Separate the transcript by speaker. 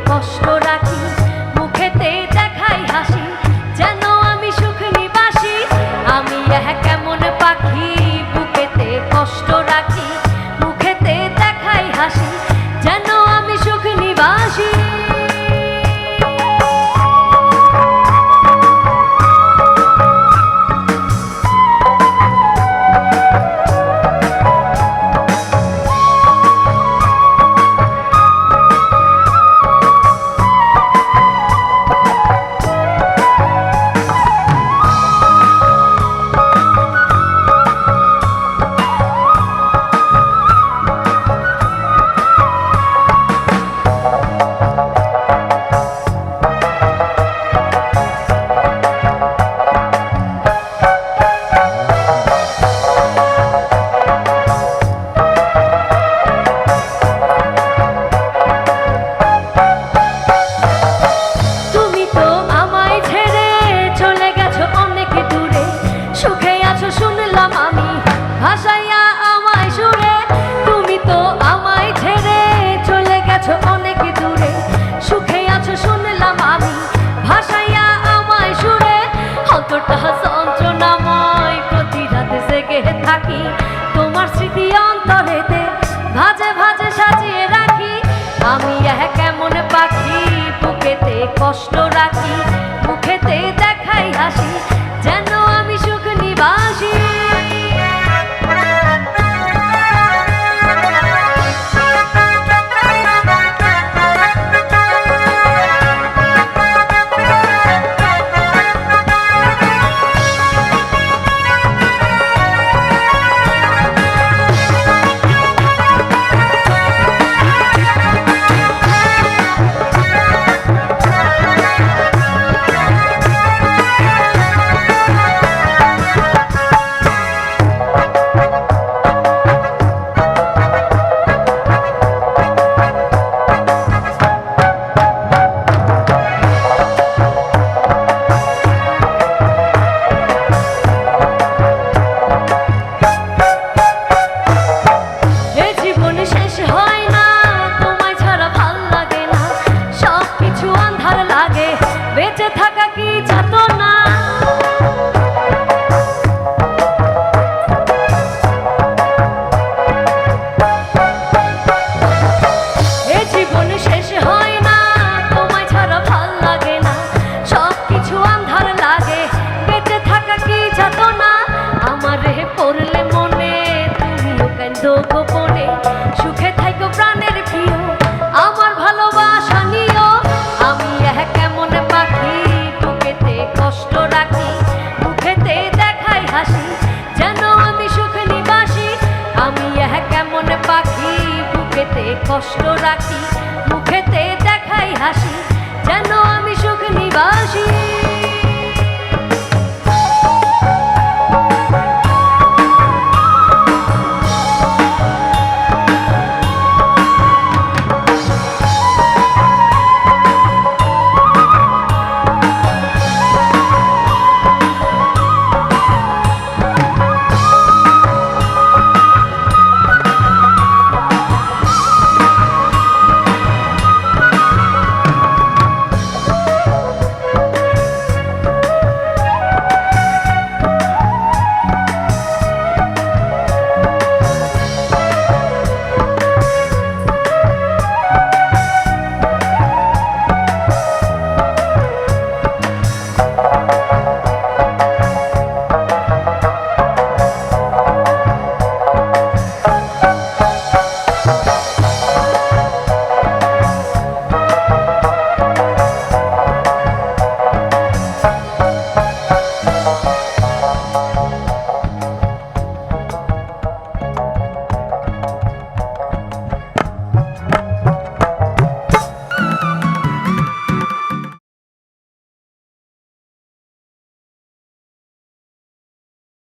Speaker 1: কষ্ট রাখি মুখেতে দেখাই হাসি, যেন আমি সুখ নিবাসী। আমি কেমন পাখি বুকেতে কষ্ট রাখি মুখেতে দেখাই হাসি, যেন আমি সুখ নিবাসী। শুনলাম আমি ভাসাইয়া আমায় সুরে, তুমি তো আমায় ছেড়ে চলে গেছো অনেক দূরে। সুখে আছো শুনলাম আমি ভাসাইয়া আমায় সুরে, অন্তরটা যন্ত্রণাময় প্রতি রাতে জেগে থাকি। তোমার স্মৃতি অন্তরেতে ভাজে ভাজে সাজিয়ে রাখি। আমি কেমন পাখি বুকেতে কষ্ট রাখি মুখেতে দেখাই হাসি, যেন আমি সুখ নিবাসী। বেঁচে থাকা কি যাতনা, এ জীবন শেষ হয় না তোমায় ছাড়া ভাল লাগে না। সবকিছু আন্ধার লাগে বেঁচে থাকা কি যাতনা। আমারে পড়লে মনে তুমিও কান্দো গোপনে, সুখে থাকো প্রাণের প্রিয় আমার ভালোবাসা নিও। আমি কেমন পাখি বুকেতে কষ্ট রাখি মুখেতে দেখাই হাসি, যেন আমি সুখ নিবাসী। আমি কেমন পাখি বুকেতে কষ্ট রাখি মুখেতে দেখাই হাসি, যেন আমি সুখ নিবাসী।